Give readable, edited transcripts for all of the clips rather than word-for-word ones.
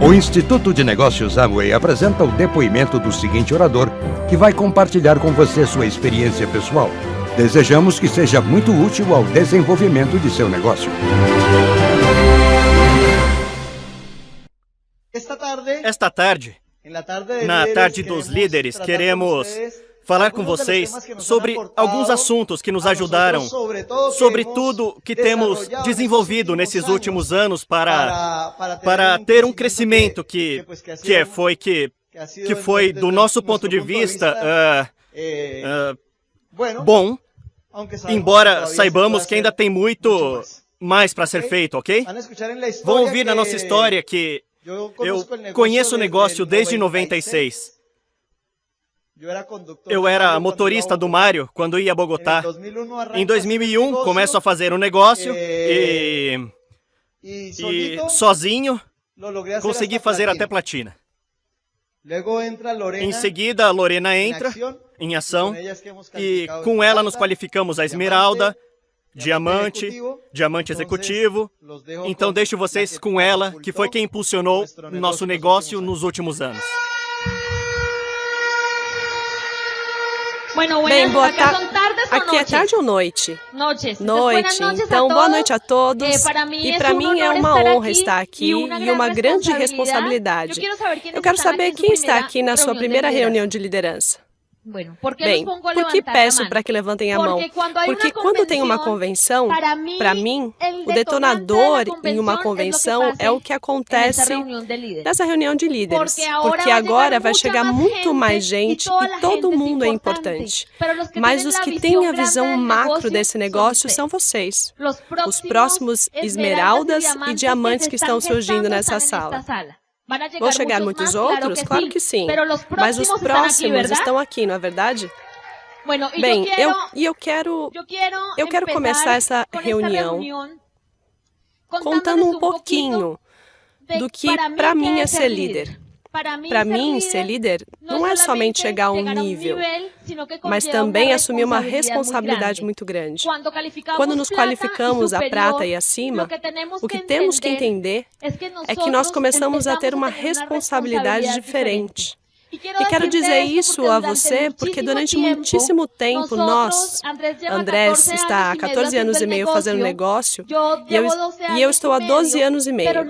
O Instituto de Negócios Amway apresenta o depoimento do seguinte orador, que vai compartilhar com você sua experiência pessoal. Desejamos que seja muito útil ao desenvolvimento de seu negócio. Esta tarde, na tarde dos líderes, queremos falar com vocês sobre alguns assuntos que nos ajudaram, sobre tudo que temos desenvolvido nesses últimos anos para ter um crescimento que foi, do nosso ponto de vista, bom, embora saibamos que ainda tem muito mais para ser feito, ok? Vão ouvir na nossa história que eu conheço o negócio desde 96. Eu era motorista do Mário quando ia a Bogotá. Em 2001, começo a fazer um negócio e sozinho consegui fazer até platina. Em seguida, a Lorena entra em ação e com ela nos qualificamos a esmeralda, diamante, diamante executivo. Então deixo vocês com ela, que foi quem impulsionou nosso negócio nos últimos anos. Bem, boa tarde. Aqui é tarde ou noite? Noite. Então, boa noite a todos. E para mim é uma honra estar aqui e uma grande responsabilidade. Eu quero saber quem está aqui na sua primeira reunião de liderança. Bem, por que peço para que levantem a mão? Porque quando tem uma convenção, para mim, o detonador em uma convenção é o que acontece nessa reunião de líderes. Porque agora vai chegar muito mais gente e todo mundo é importante. Mas os que têm a visão macro desse negócio são vocês. Os próximos esmeraldas e diamantes que estão surgindo nessa sala. Vão chegar muitos outros? Claro que sim. Mas os próximos estão aqui, não é verdade? Bem, eu quero começar essa reunião contando um pouquinho do que para mim é ser líder. Para mim, ser líder não é somente chegar a um nível, mas também assumir uma responsabilidade muito grande. Quando nos qualificamos a prata e acima, o que temos que entender é que nós começamos a ter uma responsabilidade diferente. E quero dizer isso a você porque durante muitíssimo tempo Andrés está há 14 anos e meio fazendo negócio e eu estou há 12 anos e meio.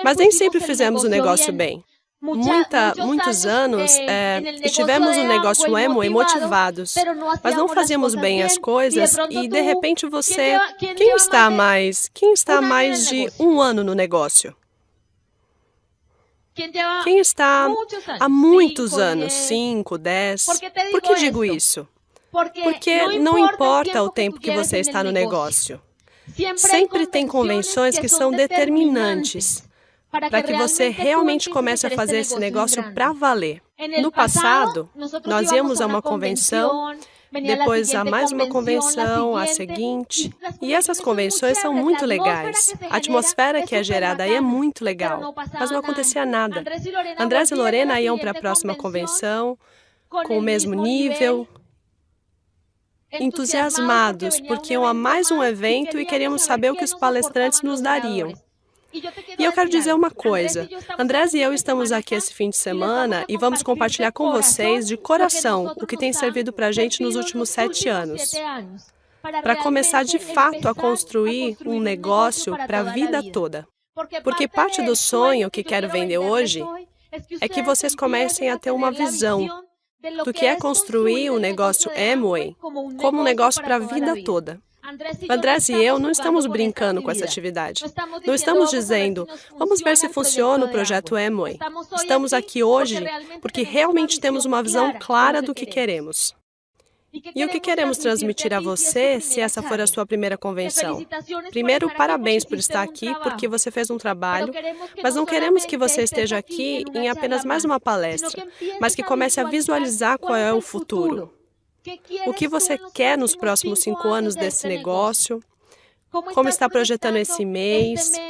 Mas nem sempre fizemos o negócio bem. Muitos anos estivemos no negócio Amway motivados, mas não fazíamos bem as coisas e de repente quem está há mais de um ano no negócio? Quem está há muitos anos, 5, 10? Por que digo isso? Porque não importa o tempo que você está no negócio. Sempre tem convenções que são determinantes para que você realmente comece a fazer esse negócio para valer. No passado, nós íamos a uma convenção, depois a mais uma convenção, a seguinte. E essas convenções são muito legais. A atmosfera que é gerada aí é muito legal, mas não acontecia nada. Andrés e Lorena iam para a próxima convenção, com o mesmo nível, entusiasmados, porque iam a mais um evento e queríamos saber o que os palestrantes nos dariam. E eu quero dizer uma coisa, Andrés e eu estamos aqui esse fim de semana e vamos compartilhar com vocês de coração o que tem servido para a gente nos últimos 7 anos, para começar de fato a construir um negócio para a vida toda. Porque parte do sonho que quero vender hoje é que vocês comecem a ter uma visão do que é construir um negócio Amway como um negócio para a vida toda. Andrés e eu não estamos brincando com essa atividade. Não estamos dizendo, vamos ver se funciona o projeto Amway. Estamos aqui hoje porque realmente temos uma visão clara do que queremos. E o que queremos transmitir a você se essa for a sua primeira convenção? Primeiro, parabéns por estar aqui, porque você fez um trabalho, mas não queremos que você esteja aqui em apenas mais uma palestra, mas que comece a visualizar qual é o futuro. O que você quer nos próximos 5 anos desse negócio? Como está projetando esse mês,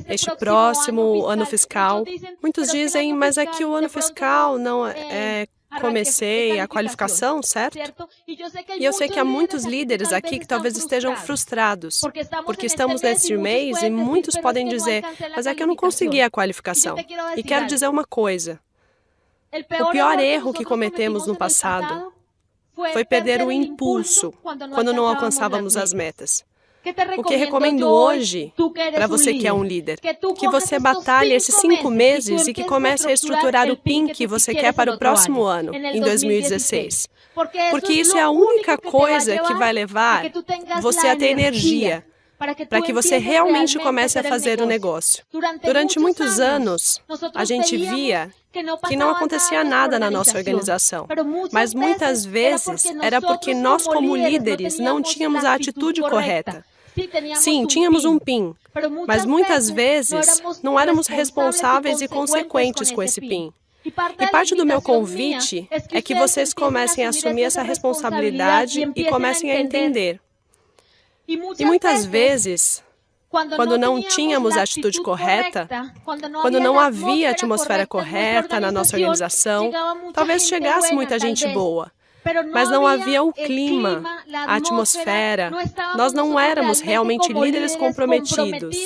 este próximo ano fiscal? Muitos dizem, mas é que o ano fiscal não é comecei a qualificação, certo? E eu sei que há muitos líderes aqui que talvez estejam frustrados, porque estamos nesse mês e muitos podem dizer, mas é que eu não consegui a qualificação. E quero dizer uma coisa. O pior erro que cometemos no passado foi perder o impulso quando não alcançávamos as metas. O que recomendo hoje, para você que é um líder, que você batalhe esses 5 meses e que comece a estruturar o PIN que você quer para o próximo ano, em 2016. Porque isso é a única coisa que vai levar você a ter energia, para que você realmente comece a fazer o negócio. Durante muitos anos, a gente via que não acontecia nada na nossa organização, mas muitas vezes era porque nós, como líderes, não tínhamos a atitude correta. Sim, tínhamos um PIN, mas muitas vezes não éramos responsáveis e consequentes com esse PIN. E parte do meu convite é que vocês comecem a assumir essa responsabilidade e comecem a entender. E muitas vezes, quando não tínhamos a atitude correta, quando não havia a atmosfera correta na nossa organização, talvez chegasse muita gente boa, mas não havia o clima, a atmosfera. Nós não éramos realmente líderes comprometidos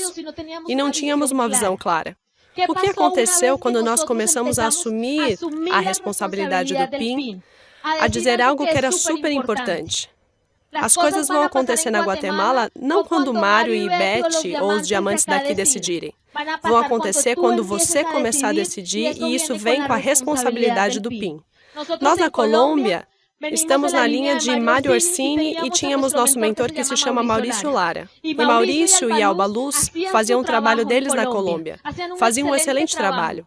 e não tínhamos uma visão clara. O que aconteceu quando nós começamos a assumir a responsabilidade do PIN, a dizer algo que era super importante? As coisas vão acontecer na Guatemala não quando Mário e Beth ou os diamantes daqui decidirem. Vão acontecer quando você começar a decidir e isso vem com a responsabilidade do PIN. Nós na Colômbia estamos na linha de Mário Orsini e tínhamos nosso mentor que se chama Maurício Lara. E Maurício e Alba Luz faziam o trabalho deles na Colômbia. Faziam um excelente trabalho.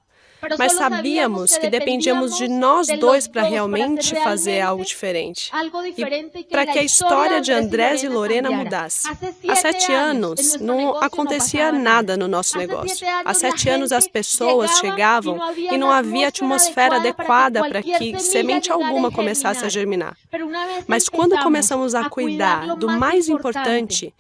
Mas sabíamos que dependíamos de nós dois para realmente fazer algo diferente. E para que a história de Andrés e Lorena mudasse. Há 7 anos, não acontecia nada no nosso negócio. Há 7 anos, as pessoas chegavam e não havia atmosfera adequada para que semente alguma começasse a germinar. Mas quando começamos a cuidar do mais importante,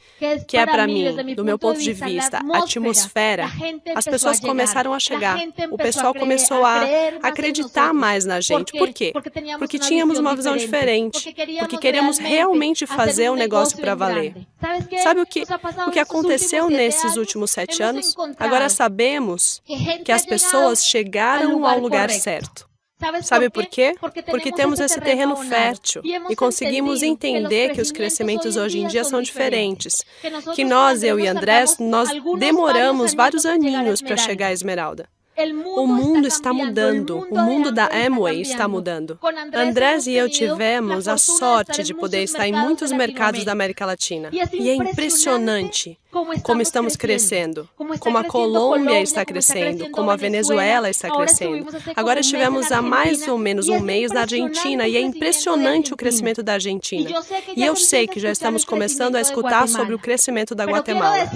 que é para mim, do meu ponto de vista, a atmosfera, as pessoas começaram a chegar. O pessoal começou a acreditar mais na gente. Por quê? Porque tínhamos uma visão diferente, porque queríamos realmente fazer o negócio para valer. Sabe o que aconteceu nesses últimos 7 anos? Agora sabemos que as pessoas chegaram ao lugar certo. Sabe por quê? Porque temos esse terreno fértil e conseguimos entender que os crescimentos hoje em dia são diferentes. Que nós, eu e Andrés, nós demoramos vários aninhos para chegar à Esmeralda. O mundo está mudando, o mundo da Amway está mudando. Andrés e eu tivemos a sorte de poder estar em muitos mercados da América Latina. E é impressionante como estamos crescendo, como a Colômbia está crescendo, como a Venezuela está crescendo. Agora estivemos há mais ou menos um mês na Argentina e é impressionante o crescimento da Argentina. E eu sei que já estamos começando a escutar sobre o crescimento da Guatemala.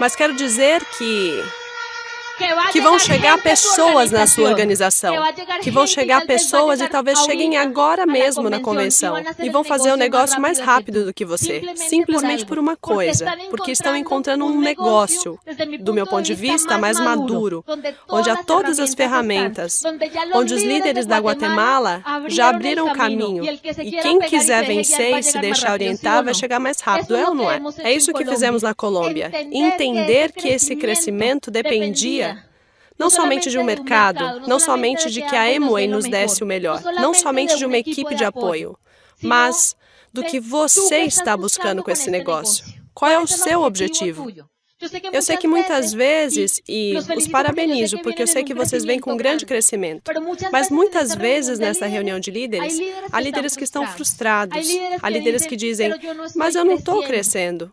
Mas quero dizer que vão chegar pessoas na sua organização, que vão chegar pessoas e talvez cheguem agora mesmo na convenção e vão fazer o negócio mais rápido do que você, simplesmente por uma coisa, porque estão encontrando um negócio, do meu ponto de vista, mais maduro, onde há todas as ferramentas, onde os líderes da Guatemala já abriram o caminho e quem quiser vencer e se deixar orientar vai chegar mais rápido, é ou não é? É isso que fizemos na Colômbia, entender que esse crescimento dependia não somente de um mercado, não somente de que a Amway nos desse o melhor, não somente de uma equipe de apoio, mas do que você está buscando com esse negócio. Qual é o seu objetivo? Eu sei que muitas vezes, e os parabenizo, porque eu sei que vocês vêm com um grande crescimento, mas muitas vezes nessa reunião de líderes, há líderes que estão frustrados, há líderes que dizem, mas eu não estou crescendo.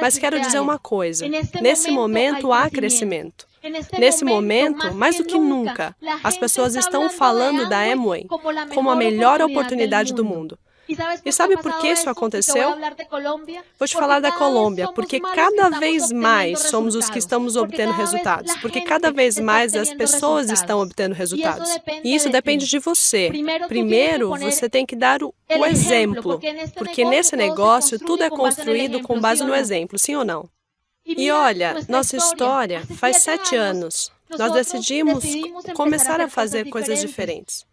Mas quero dizer uma coisa, nesse momento há crescimento. Nesse momento, mais do que nunca, as pessoas estão falando da Amway como a melhor oportunidade do mundo. E sabe por que isso aconteceu? Vou te falar da Colômbia, porque cada vez mais somos os que estamos obtendo resultados, porque cada vez mais as pessoas estão obtendo resultados. E isso depende de você. Primeiro, você tem que dar o exemplo, porque nesse negócio tudo é construído com base no exemplo, sim ou não? E olha, nossa história faz 7 anos. Nós decidimos começar a fazer coisas diferentes.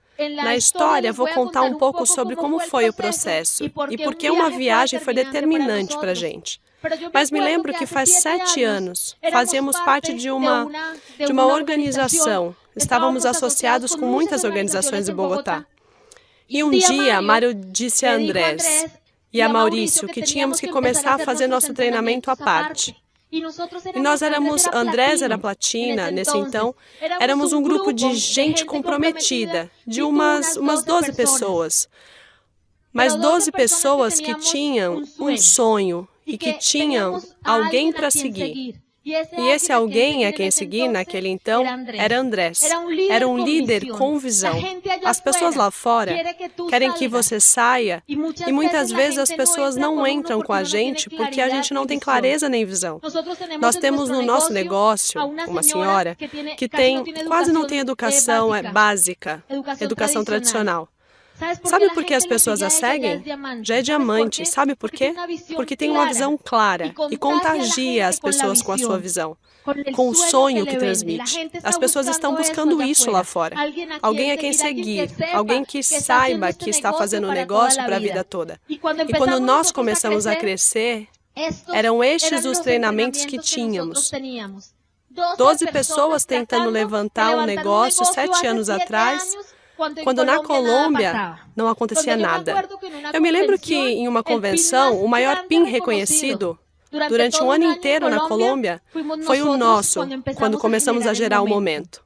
Na história, vou contar um pouco sobre como foi o processo e por que uma viagem foi determinante para a gente. Mas me lembro que faz 7 anos, fazíamos parte de uma organização. Estávamos associados com muitas organizações em Bogotá. E um dia, Mário disse a Andrés e a Maurício que tínhamos que começar a fazer nosso treinamento à parte. E nós éramos, Andrés era platina, nesse então, éramos um grupo de gente comprometida, de umas 12 pessoas. Mas 12 pessoas que tinham um sonho e que tinham alguém para seguir. E esse alguém a quem seguir naquele então era Andrés. Era um líder com visão. As pessoas lá fora querem que você saia e muitas vezes as pessoas não entram com a gente porque a gente não tem clareza nem visão. Nós temos no nosso negócio uma senhora que quase não tem educação básica, educação tradicional. Sabe por que as pessoas a seguem? Já é diamante. Sabe por quê? Porque tem uma visão clara e contagia as pessoas com a sua visão, com o sonho que transmite. As pessoas estão buscando isso lá fora. Alguém a quem seguir, alguém que saiba que está fazendo um negócio para a vida toda. E quando nós começamos a crescer, eram estes os treinamentos que tínhamos. 12 pessoas tentando levantar um negócio 7 anos atrás, quando na Colômbia não acontecia nada. Eu me lembro que em uma convenção, o maior PIN reconhecido durante um ano inteiro na Colômbia foi o nosso, quando começamos a gerar o momento.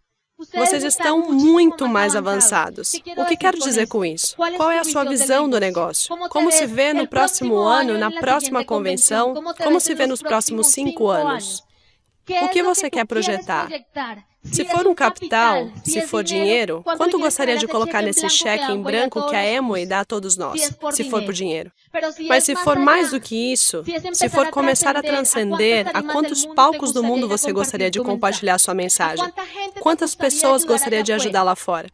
Vocês estão muito mais avançados. O que quero dizer com isso? Qual é a sua visão do negócio? Como se vê no próximo ano, na próxima convenção? Como se vê nos próximos 5 anos? O que você quer projetar? Se for um capital, se for dinheiro, quanto gostaria de colocar nesse cheque em branco que a Amway dá a todos nós, se for por dinheiro? Mas se for mais do que isso, se for começar a transcender, a quantos palcos do mundo você gostaria de compartilhar sua mensagem? Quantas pessoas gostaria de ajudar lá fora?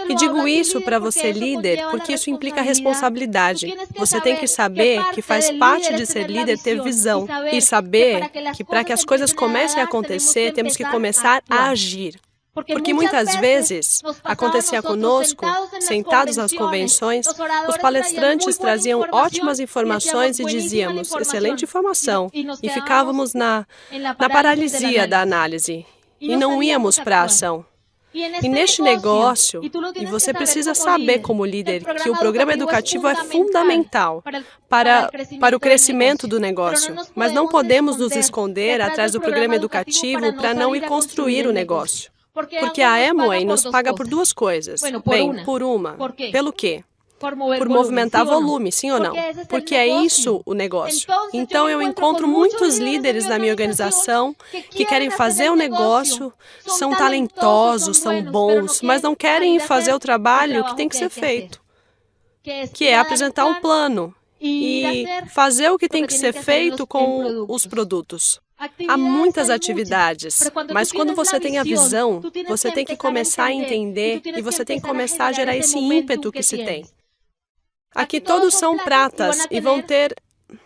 E digo isso para você, líder, porque isso implica responsabilidade. Você tem que saber que faz parte de ser líder ter visão e saber que para que as coisas comecem a acontecer, temos que começar a agir. Porque muitas vezes acontecia conosco, sentados nas convenções, os palestrantes traziam ótimas informações e dizíamos, excelente informação, e ficávamos na paralisia da análise e não íamos para a ação. E neste negócio, e você precisa saber como líder que o programa educativo é fundamental para o crescimento do negócio, mas não podemos nos esconder atrás do programa educativo para não ir construir o negócio. Porque a Amway nos paga por 2 coisas. Bem, por uma. Pelo quê? Por movimentar volume, sim ou não? Porque é isso o negócio. Então, eu encontro muitos líderes na minha organização que querem fazer o negócio, são talentosos, são bons, mas não querem fazer o trabalho que tem que ser feito, que é apresentar um plano e fazer o que tem que ser feito com os produtos. Há muitas atividades, mas quando você tem a visão, você tem que começar a entender e você tem que começar a gerar esse ímpeto que se tem. Aqui todos são pratas e vão ter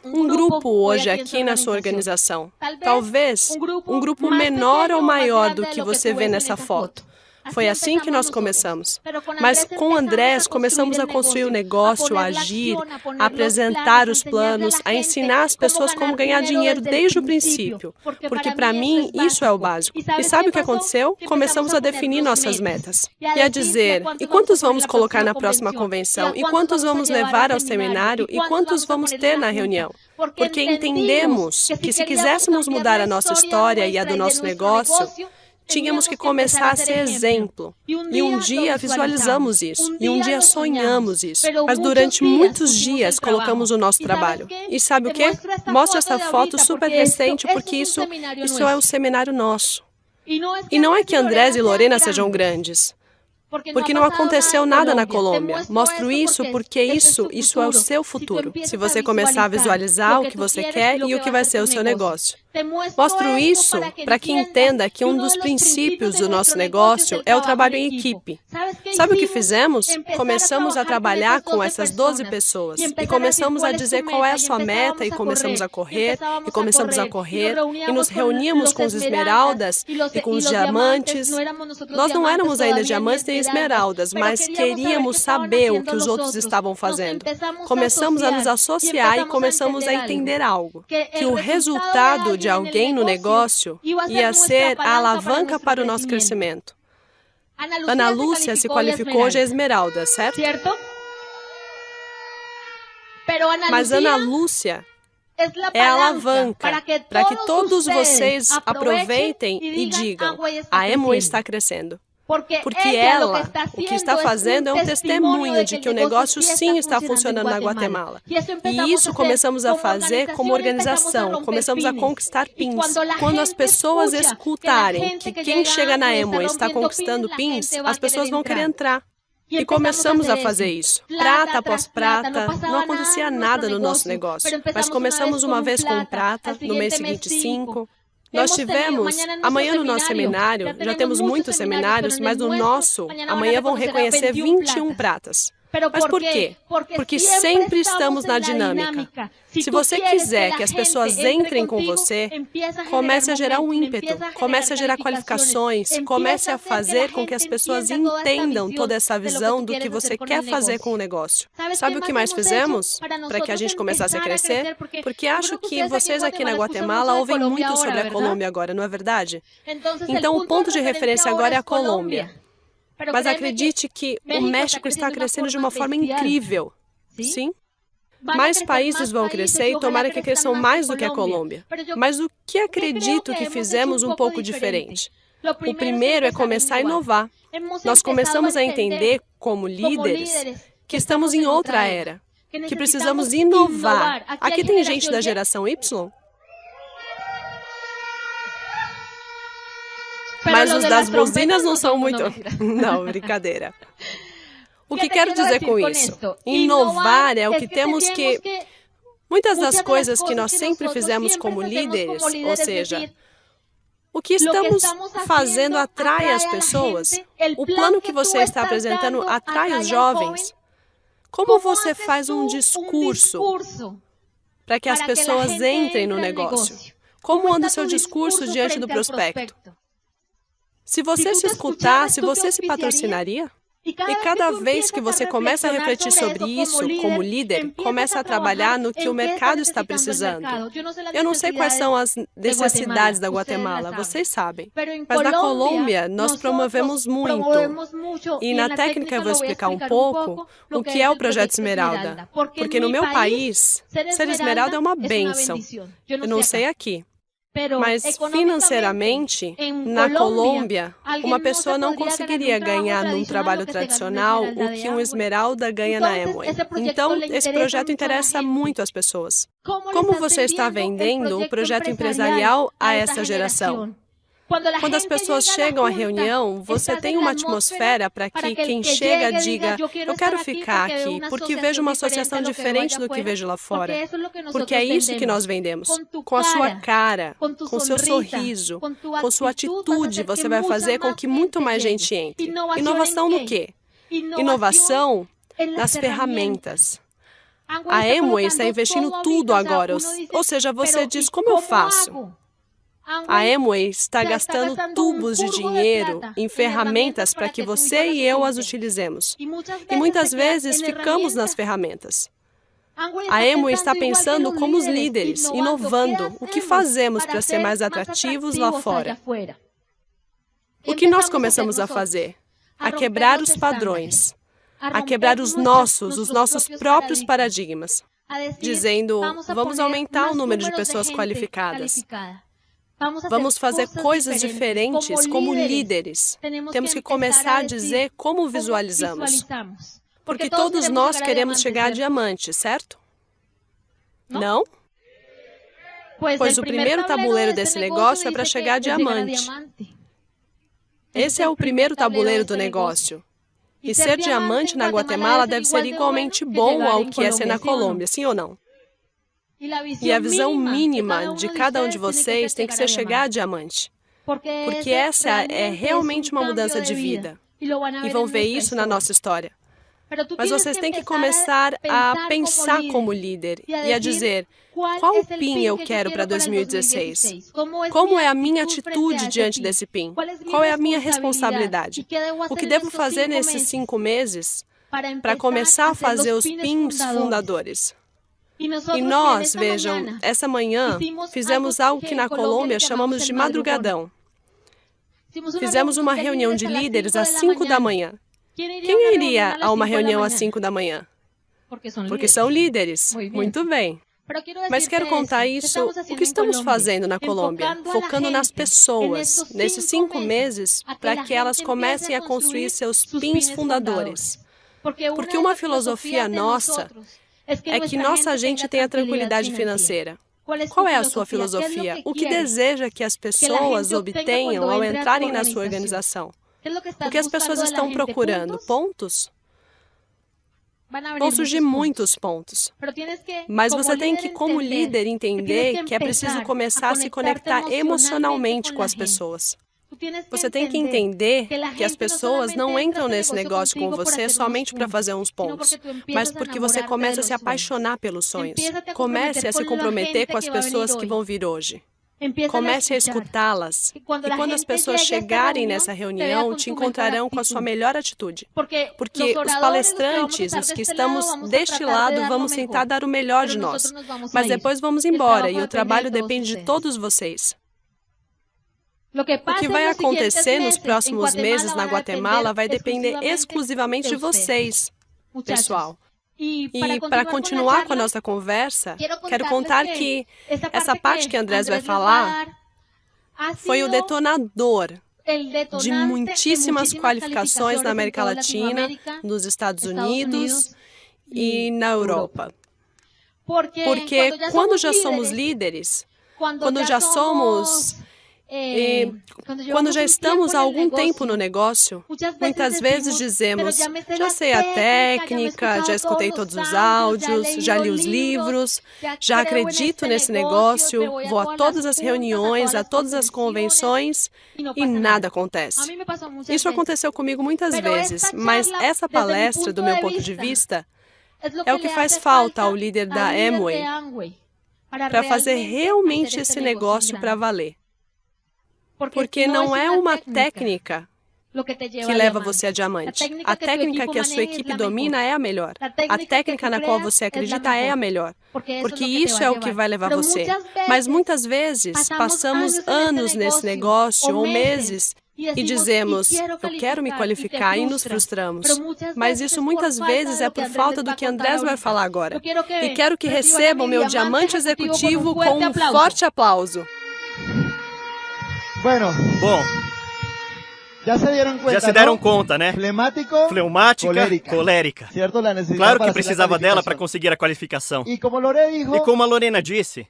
um grupo hoje aqui na sua organização. Talvez um grupo menor ou maior do que você vê nessa foto. Foi assim que nós começamos. Mas com Andrés, começamos a construir o negócio, a agir, a apresentar os planos, a ensinar as pessoas como ganhar dinheiro desde o princípio. Porque para mim, isso é o básico. E sabe o que aconteceu? Começamos a definir nossas metas. E a dizer, e quantos vamos colocar na próxima convenção? E quantos vamos levar ao seminário? E quantos vamos ter na reunião? Porque entendemos que se quiséssemos mudar a nossa história e a do nosso negócio, tínhamos que começar a ser exemplo. E um dia visualizamos isso. E um dia sonhamos isso. Mas durante muitos dias colocamos o nosso trabalho. E sabe o quê? Mostra essa foto super recente porque isso é um seminário nosso. E não é que Andrés e Lorena sejam grandes. Porque não aconteceu nada na Colômbia. Mostro isso porque isso é o seu futuro. Se você começar a visualizar o que você quer e o que vai ser o seu negócio. Mostro isso para que entenda que um dos princípios do nosso negócio é o trabalho em equipe. Sabe o que fizemos? Começamos a trabalhar com essas 12 pessoas e começamos a dizer qual é a sua meta e começamos a correr e nos reuníamos com os esmeraldas e com os diamantes. Nós não éramos ainda diamantes nem esmeraldas, mas queríamos saber o que os outros estavam fazendo. Começamos a nos associar e começamos a entender algo, que o resultado de alguém no negócio ia ser a alavanca para o nosso crescimento. Ana Lúcia se qualificou hoje a esmeralda, certo? Mas Ana Lúcia é a alavanca para que todos vocês aproveitem e digam: a Amway está crescendo. Porque ela, o que está fazendo é um testemunho de que o negócio sim está funcionando na Guatemala. E isso começamos a fazer como organização, começamos a conquistar pins. Quando as pessoas escutarem que quem chega na Amway está conquistando pins, as pessoas vão querer entrar. E começamos a fazer isso. Prata após prata, não acontecia nada no nosso negócio. Mas começamos uma vez com prata, no mês seguinte 5. Nós tivemos, amanhã no nosso seminário, já temos muitos seminários, mas no nosso, amanhã vão reconhecer 21 pratas. Mas por quê? Porque sempre estamos na dinâmica. Se você quiser que as pessoas entrem com você, comece a gerar um ímpeto, comece a gerar qualificações, comece a fazer com que as pessoas entendam toda essa visão do que você quer fazer com o negócio. Sabe o que mais fizemos para que a gente começasse a crescer? Porque acho que vocês aqui na Guatemala ouvem muito sobre a Colômbia agora, não é verdade? Então, o ponto de referência agora é a Colômbia. Mas acredite que o México está crescendo de uma forma incrível. Sim? Mais países vão crescer e tomara que cresçam mais do que a Colômbia. Mas o que acredito que fizemos um pouco diferente? O primeiro é começar a inovar. Nós começamos a entender, como líderes, que estamos em outra era, que precisamos inovar. Aqui tem gente da geração Y? Mas os das buzinas não são muito... Não, brincadeira. O que quero dizer com isso? Inovar é o que temos que... Muitas das coisas que nós sempre fizemos como líderes, ou seja, o que estamos fazendo atrai as pessoas. O plano que você está apresentando atrai os jovens. Como você faz um discurso para que as pessoas entrem no negócio? Como anda o seu discurso diante do prospecto? Se você se escutar, se você se patrocinaria? E cada vez que você começa a refletir sobre isso, como líder, começa a trabalhar no que o mercado está precisando. Eu não sei quais são as necessidades da Guatemala, vocês sabem. Mas na Colômbia, nós promovemos muito. E na técnica eu vou explicar um pouco o que é o Projeto Esmeralda. Porque no meu país, ser esmeralda é uma bênção. Eu não sei aqui. Mas, financeiramente, na Colômbia, uma pessoa não conseguiria ganhar num trabalho tradicional o que um esmeralda ganha na Amway. Então, esse projeto interessa muito às pessoas. Como você está vendendo o projeto empresarial a essa geração? Quando as pessoas chegam à reunião, você tem uma atmosfera para que quem chega diga: eu quero ficar aqui, porque vejo uma associação diferente do que vejo lá fora. Porque é isso que nós vendemos. Com a sua cara, com o seu sorriso, com sua atitude, você vai fazer com que muito mais gente entre. Inovação no quê? Inovação nas ferramentas. A Amway está investindo tudo agora, ou seja, você diz: como eu faço? A Amway está gastando tubos de dinheiro em ferramentas para que você e eu as utilizemos. E muitas vezes ficamos nas ferramentas. A Amway está pensando como os líderes, inovando. O que fazemos para ser mais atrativos lá fora? O que nós começamos a fazer? A quebrar os padrões, a quebrar os nossos próprios paradigmas, dizendo: vamos aumentar o número de pessoas qualificadas. Vamos fazer coisas diferentes como líderes. Temos que começar a dizer como visualizamos. Porque todos nós queremos chegar a diamante, certo? Não? Pois o primeiro tabuleiro desse negócio é para chegar a diamante. Esse é o primeiro tabuleiro do negócio. E ser diamante na Guatemala deve ser igualmente bom ao que é ser na Colômbia, sim ou não? E a visão mínima de cada um de vocês tem que ser chegar a diamante. Porque essa é realmente uma mudança de vida. E vão ver isso na nossa história. Mas vocês têm que começar a pensar como líder e a dizer: qual PIN eu quero para 2016? Como é a minha atitude diante desse PIN? Qual é a minha responsabilidade? O que devo fazer nesses 5 meses para começar a fazer os PINs fundadores? E nós, vejam, essa manhã fizemos algo que na Colômbia chamamos de madrugadão. Fizemos uma reunião de líderes às 5 da manhã. Quem iria a uma reunião às 5 da manhã? Porque são líderes. Muito bem. Mas quero contar isso, o que estamos fazendo na Colômbia, focando nas pessoas, nesses 5 meses, para que elas comecem a construir seus PINs fundadores. Porque uma filosofia nossa é que nossa gente tenha tranquilidade financeira. Qual é a sua filosofia? O que deseja que as pessoas obtenham ao entrarem na sua organização? O que as pessoas estão procurando? Pontos? Vão surgir muitos pontos. Mas você tem que, como líder, entender que é preciso começar a se conectar emocionalmente com as pessoas. Você tem que entender que as pessoas não entram nesse negócio com você somente para fazer uns pontos, mas porque você começa a se apaixonar pelos sonhos. Comece a se comprometer com as pessoas que vão vir hoje. Comece a escutá-las. E quando as pessoas chegarem nessa reunião, te encontrarão com a sua melhor atitude. Porque os palestrantes, os que estamos deste lado, vamos tentar dar o melhor de nós. Mas depois vamos embora e o trabalho depende de todos vocês. O que vai acontecer nos próximos meses na Guatemala vai depender exclusivamente de vocês, pessoal. E para continuar com a nossa conversa, quero contar que essa parte que Andrés vai falar foi o detonador de muitíssimas qualificações na América Latina, nos Estados Unidos e na Europa. Porque quando já somos líderes, quando já somos... quando já estamos há algum tempo no negócio, muitas vezes dizemos: já sei a técnica, já escutei todos os áudios, já li os livros, já acredito nesse negócio, vou a todas as reuniões, a todas as convenções e nada acontece. Isso aconteceu comigo muitas vezes, mas essa palestra, do meu ponto de vista, é o que faz falta ao líder da Amway para fazer realmente esse negócio para valer. Porque não é uma técnica que leva você a diamante. A técnica que a sua equipe domina é a melhor. A técnica na qual você acredita é a melhor. Porque isso é o que vai levar você. Mas muitas vezes passamos anos nesse negócio ou meses e dizemos: eu quero me qualificar, e nos frustramos. Mas isso muitas vezes é por falta do que Andrés vai falar agora. E quero que recebam meu diamante executivo com um forte aplauso. Bom, já se deram conta, né? Fleumática, colérica. Claro que precisava dela para conseguir a qualificação. E como a Lorena disse,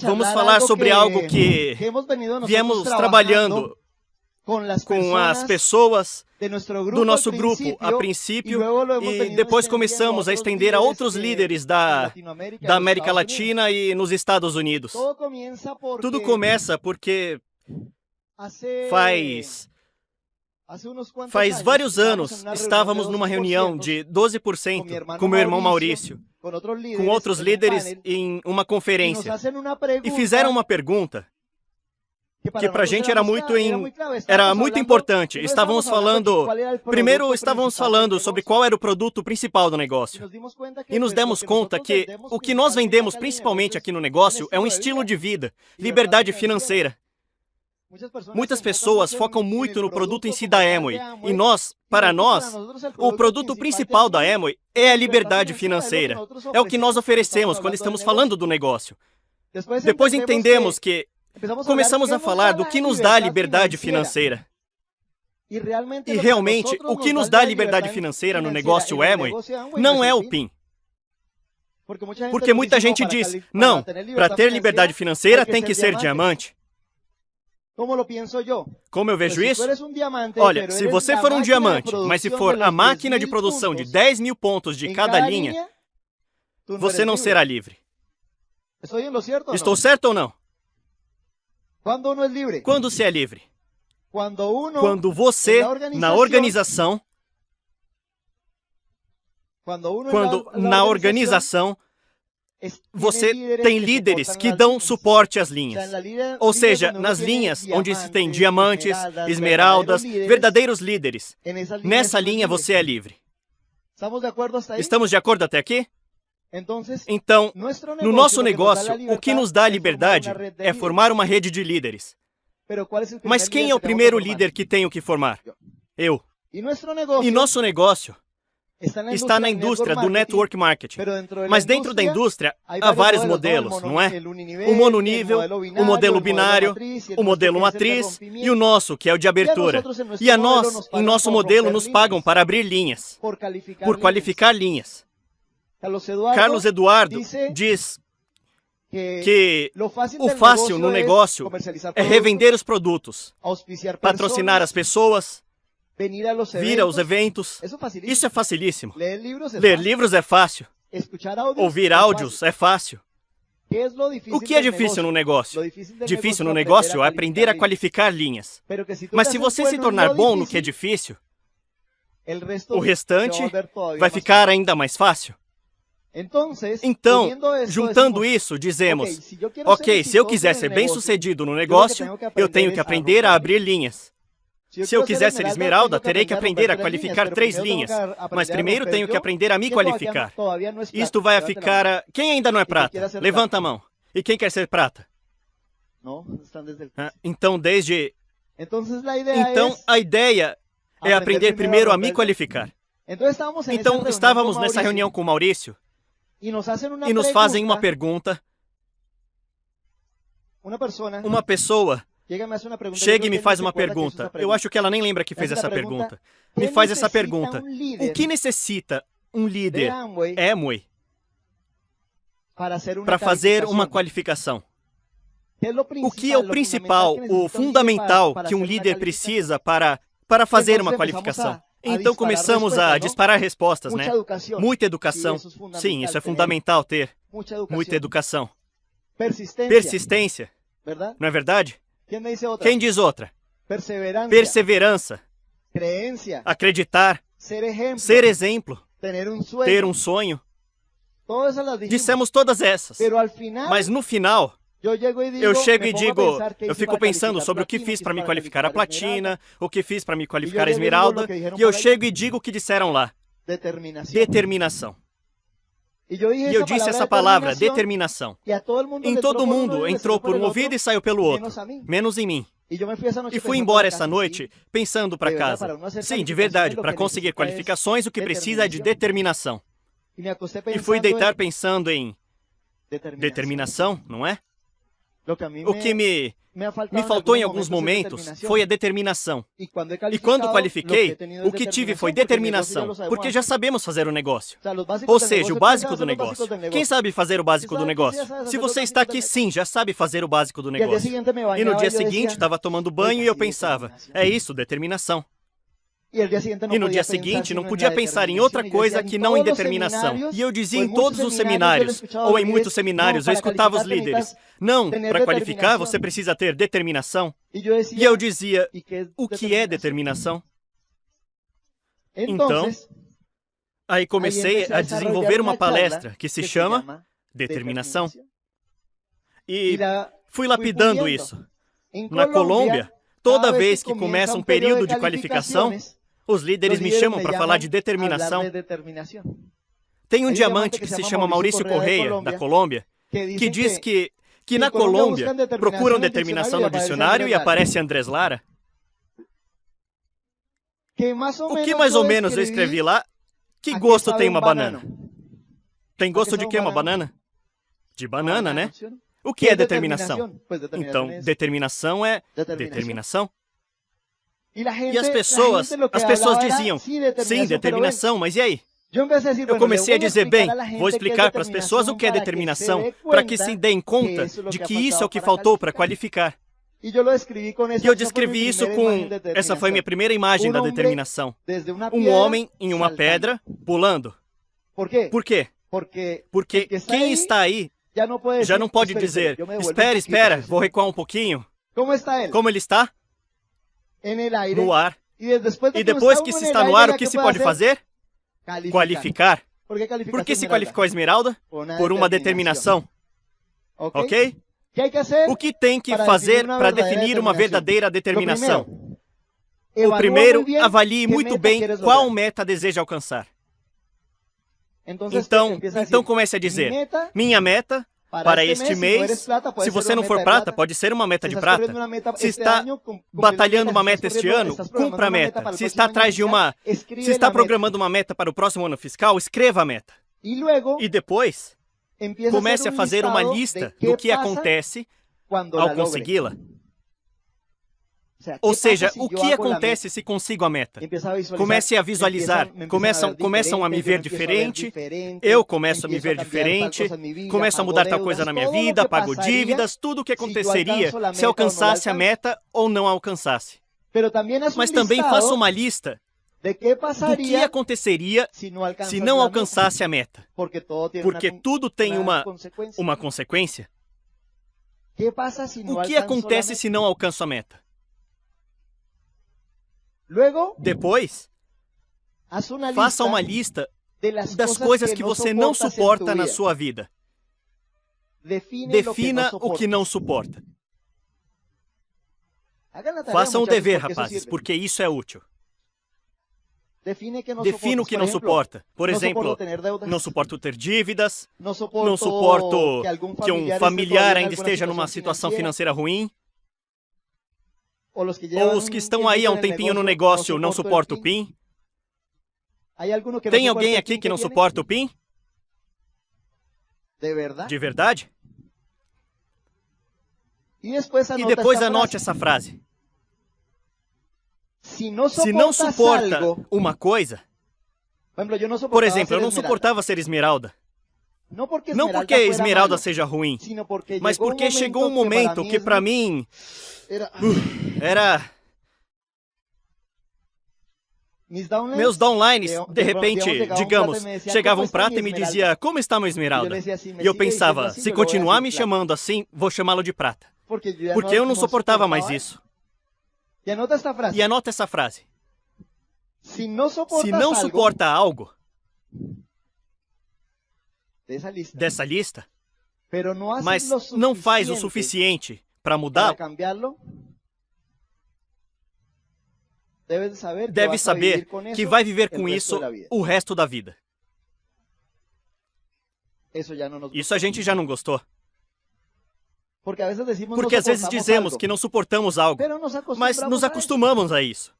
vamos falar sobre algo que viemos trabalhando com as pessoas do nosso grupo a princípio e depois começamos a estender a outros líderes da América Latina e nos Estados Unidos. Tudo começa porque faz vários anos estávamos numa reunião de 12% com meu irmão Maurício, com outros líderes em uma conferência, e fizeram uma pergunta que para a gente era muito importante. Primeiro estávamos falando sobre qual era o produto principal do negócio. E nos demos conta que o que nós vendemos principalmente aqui no negócio é um estilo de vida, liberdade financeira. Muitas pessoas focam muito no produto em si da Amway. E para nós, o produto principal da Amway é a liberdade financeira. É o que nós oferecemos quando estamos falando do negócio. Depois entendemos que começamos a falar do que nos dá a liberdade financeira. E realmente, o que nos dá a liberdade financeira no negócio Amway não é o PIN. Porque muita gente diz: não, para ter liberdade financeira tem que ser diamante. Como eu vejo isso? Olha, se você for um diamante, mas se for a máquina de produção de 10 mil pontos de cada linha, você não será livre. Estou certo ou não? Quando se é livre? Quando você, na organização, você tem líderes que dão suporte às linhas. Ou seja, nas linhas onde se tem diamantes, esmeraldas, verdadeiros líderes. Nessa linha você é livre. Estamos de acordo até aqui? Então, no nosso negócio, o que nos dá liberdade é formar uma rede de líderes. Mas quem é o primeiro líder que tenho que formar? Eu. E nosso negócio está na indústria do network marketing. Mas dentro da indústria há vários modelos, não é? O mononível, o modelo binário, o modelo matriz e o nosso, que é o de abertura. E a nós, em nosso modelo, nos pagam para abrir linhas, por qualificar linhas. Carlos Eduardo diz que o fácil no negócio é revender os produtos, patrocinar as pessoas, vir aos eventos. Isso é facilíssimo. Ler livros é fácil. Ouvir áudios é fácil. O que é difícil no negócio? Difícil no negócio é aprender a qualificar linhas. Mas se você se tornar bom no que é difícil, o restante vai ficar ainda mais fácil. Então, juntando isso, dizemos, ok, se eu quiser ser bem-sucedido no negócio, eu tenho que aprender a abrir linhas. Se eu quiser ser esmeralda, terei que aprender a qualificar 3 linhas. Mas primeiro tenho que aprender a me qualificar. Isto vai ficar... Quem ainda não é prata? Levanta a mão. E quem quer ser prata? Então, Então, a ideia é aprender primeiro a me qualificar. Então, estávamos nessa reunião com o Maurício e nos fazem uma pergunta. Uma pessoa chega e me faz uma pergunta. Eu acho que ela nem lembra que fez essa pergunta. Me faz essa pergunta. O que necessita um líder Amway para fazer uma qualificação? O que é o principal, o fundamental que um líder precisa para fazer uma qualificação? Então começamos a disparar respostas, né? Muita educação. Sim, isso é fundamental ter. Muita educação. Persistência. Não é verdade? Quem diz outra? Perseverança. Acreditar. Ser exemplo. Ter um sonho. Dissemos todas essas. Mas no final, eu chego e digo, eu fico pensando sobre o que fiz para me qualificar a platina, o que fiz para me qualificar a esmeralda, e eu chego e digo o que disseram lá. Determinação. E eu disse essa palavra, determinação. Em todo mundo entrou por um ouvido e saiu pelo outro, menos em mim. E fui embora essa noite pensando para casa. Sim, de verdade, para conseguir qualificações, o que precisa é de determinação. E fui deitar pensando em determinação, não é? O que me faltou em alguns momentos foi a determinação. E quando qualifiquei, o que tive foi determinação, porque já sabemos fazer o negócio. Ou seja, o básico do negócio. Quem sabe fazer o básico do negócio? Se você está aqui, sim, já sabe fazer o básico do negócio. E no dia seguinte, estava tomando banho e eu pensava, é isso, determinação. E no dia seguinte, não podia pensar em outra coisa que não em determinação. E eu dizia em todos os seminários, ou em muitos seminários, eu escutava os líderes, não, para qualificar você precisa ter determinação. E eu dizia, o que é determinação? Então, aí comecei a desenvolver uma palestra que se chama Determinação. E fui lapidando isso. Na Colômbia, toda vez que começa um período de qualificação, os líderes me chamam para falar de determinação. Tem um diamante que se chama Maurício Correia, da Colômbia, que diz que na Colômbia procuram determinação no dicionário e aparece Andrés Lara. O que mais ou menos eu escrevi lá? Que gosto tem uma banana? Tem gosto de quê uma banana? De banana, né? O que é determinação? Então, determinação é determinação. E as pessoas diziam, sim, determinação, mas e aí? Eu comecei a dizer, bem, vou explicar para as pessoas o que é determinação, para que se deem conta de que isso é o que faltou para qualificar. E eu descrevi isso com... Essa foi minha primeira imagem da determinação. Um homem em uma pedra, pulando. Por quê? Porque quem está aí já não pode dizer, espera, vou recuar um pouquinho. Como ele está? No ar. E depois que se está no ar, o que se pode fazer? Qualificar. Por que se qualificou a esmeralda? Por uma determinação. Ok? O que tem que fazer para definir uma verdadeira determinação? O primeiro, avalie muito bem qual meta deseja alcançar. Então comece a dizer, minha meta para este mês, se você não for prata, pode ser uma meta de prata. Se está batalhando uma meta este ano, cumpra a meta. Se está atrás de se está programando uma meta para o próximo ano fiscal, escreva a meta. E depois, comece a fazer uma lista do que acontece ao consegui-la. Ou seja, o que acontece se consigo a meta? Comece a visualizar, começam a me ver diferente, eu começo a me ver diferente, começo a mudar tal coisa na minha vida, pago dívidas, tudo o que aconteceria se alcançasse a meta ou não alcançasse. Mas também faça uma lista do que aconteceria se não alcançasse a meta. Porque tudo tem uma consequência. O que acontece se não alcanço a meta? Depois, faça uma lista das coisas que você não suporta na sua vida. Defina o que não suporta. Façam o dever, rapazes, porque isso é útil. Defina o que não suporta. Por exemplo, não suporto ter dívidas, não suporto que um familiar ainda esteja numa situação financeira ruim, ou os que estão aí há um tempinho no negócio não suportam o PIN. Tem alguém aqui que não suporta o PIN? De verdade? E depois anote essa frase. Se não suporta uma coisa, por exemplo, eu não suportava ser esmeralda. Não porque a esmeralda seja ruim, mas porque chegou um momento que para mim era... Meus downlines, de repente, digamos, chegavam prata e me dizia, como está meu esmeralda? E eu pensava, se continuar me chamando assim, vou chamá-lo de prata. Porque eu não suportava mais isso. E anota essa frase. Se não suporta algo dessa lista, mas não faz o suficiente para mudá-lo, deve saber que vai viver com isso o resto da vida. Isso a gente já não gostou. Porque às vezes dizemos que não suportamos algo, mas nos acostumamos a isso.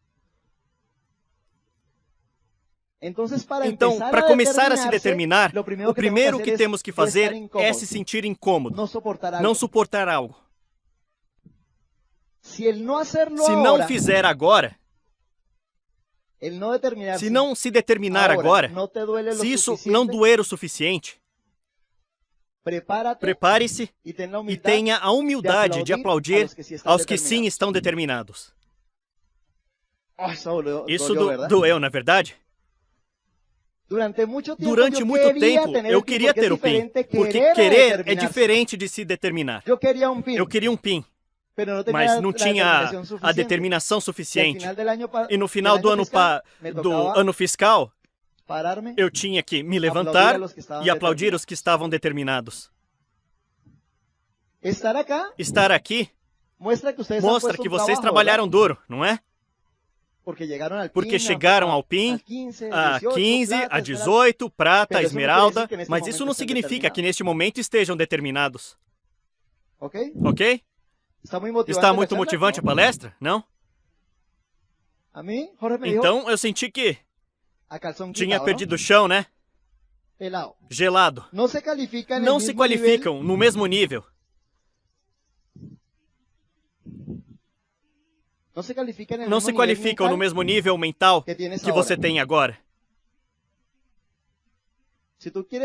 Então, para começar a se determinar, o primeiro que temos que fazer é se sentir incômodo, não suportar algo. Se não fizer agora, se não se determinar agora, se isso não doer o suficiente, prepare-se e tenha a humildade de aplaudir aos que sim estão determinados. Isso doeu, na verdade? Durante muito tempo, eu queria ter o PIN, porque querer é diferente de se determinar. Eu queria um PIN, mas não tinha a determinação suficiente. E no final do ano fiscal, eu tinha que me levantar e aplaudir os que estavam determinados. Estar aqui mostra que vocês trabalharam duro, não é? Porque chegaram ao PIN, a 15, a 18, prata, a esmeralda, mas isso não significa que neste momento estejam determinados. Ok? Está muito motivante a palestra? Não? Então eu senti que tinha perdido o chão, né? Gelado. Não se qualificam no mesmo nível. Não se qualificam no mesmo nível mental que você tem agora.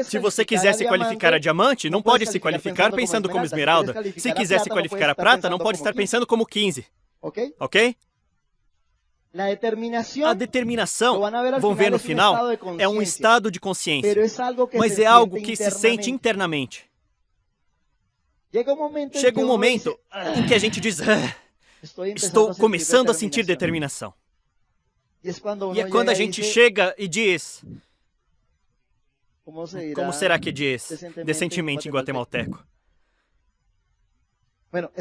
Se você quiser se qualificar a diamante, não pode se qualificar pensando como esmeralda. Se quiser se qualificar a prata, não pode estar pensando como 15. Ok? A determinação, vão ver no final, é um estado de consciência, mas é algo que se sente internamente. Chega um momento em que a gente diz, estou começando a sentir determinação. E é quando a gente chega e diz, como será que diz decentemente em guatemalteco?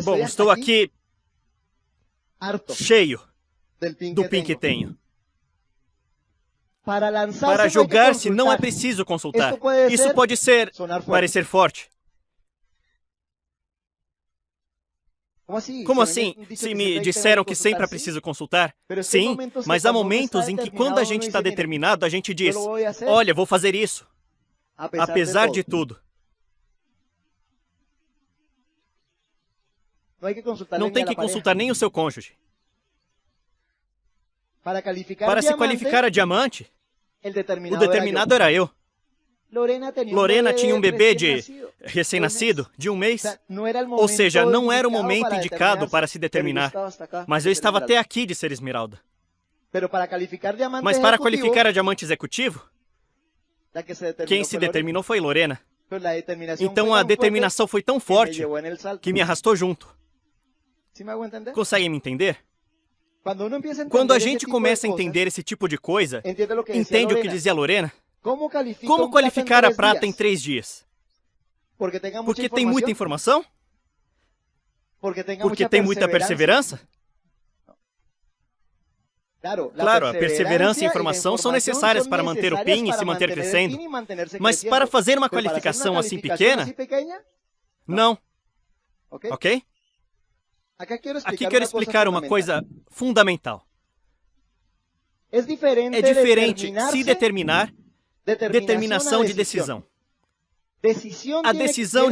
Bom, estou aqui cheio do PIN que tenho. Para julgar-se não é preciso consultar. Isso pode parecer forte. Como assim? Se me disseram que sempre é preciso consultar? Sim, mas há momentos em que quando a gente está determinado, a gente diz, olha, vou fazer isso, apesar de tudo. Não tem que consultar nem o seu cônjuge. Para se qualificar a diamante, o determinado era eu. Lorena tinha um bebê recém-nascido, de 1 mês. Ou seja, não era o momento indicado para se determinar. Mas eu estava até aqui de ser esmeralda. Mas para qualificar a diamante executivo, quem se determinou foi Lorena. Então a determinação foi tão forte que me arrastou junto. Conseguem me entender? Quando a gente começa a entender esse tipo de coisa, entende o que dizia Lorena? Como qualificar a prata em 3 dias? Porque tem muita informação? Porque tem muita perseverança? Claro, a perseverança e a informação são necessárias para manter o PIN e se manter crescendo. Mas para fazer uma qualificação assim pequena, não. Ok? Aqui quero explicar uma coisa fundamental. É diferente se determinar, determinação de decisão. A decisão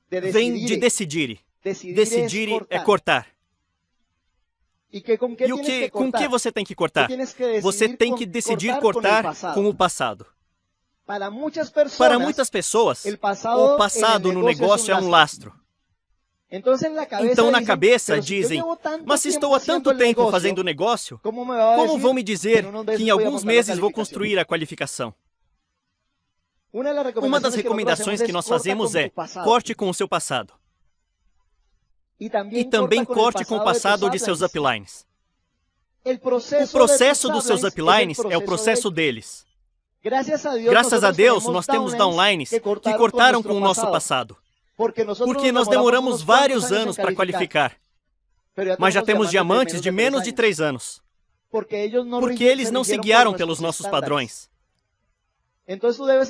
vem de decidir. Decidir é cortar. E com que você tem que cortar? Você tem que decidir cortar com o passado. Para muitas pessoas, o passado no negócio é um lastro. Então, na cabeça, dizem, mas se estou há tanto tempo fazendo negócio, como vão me dizer que em alguns meses vou construir a qualificação? Uma das recomendações que nós fazemos é, corte com o seu passado. E também corte com o passado de seus uplines. O processo dos seus uplines é o processo deles. Graças a Deus, nós temos downlines que cortaram com o nosso passado. Porque nós demoramos vários anos para qualificar. Mas já temos diamantes de menos de 3 anos. Porque eles não se guiaram pelos nossos padrões.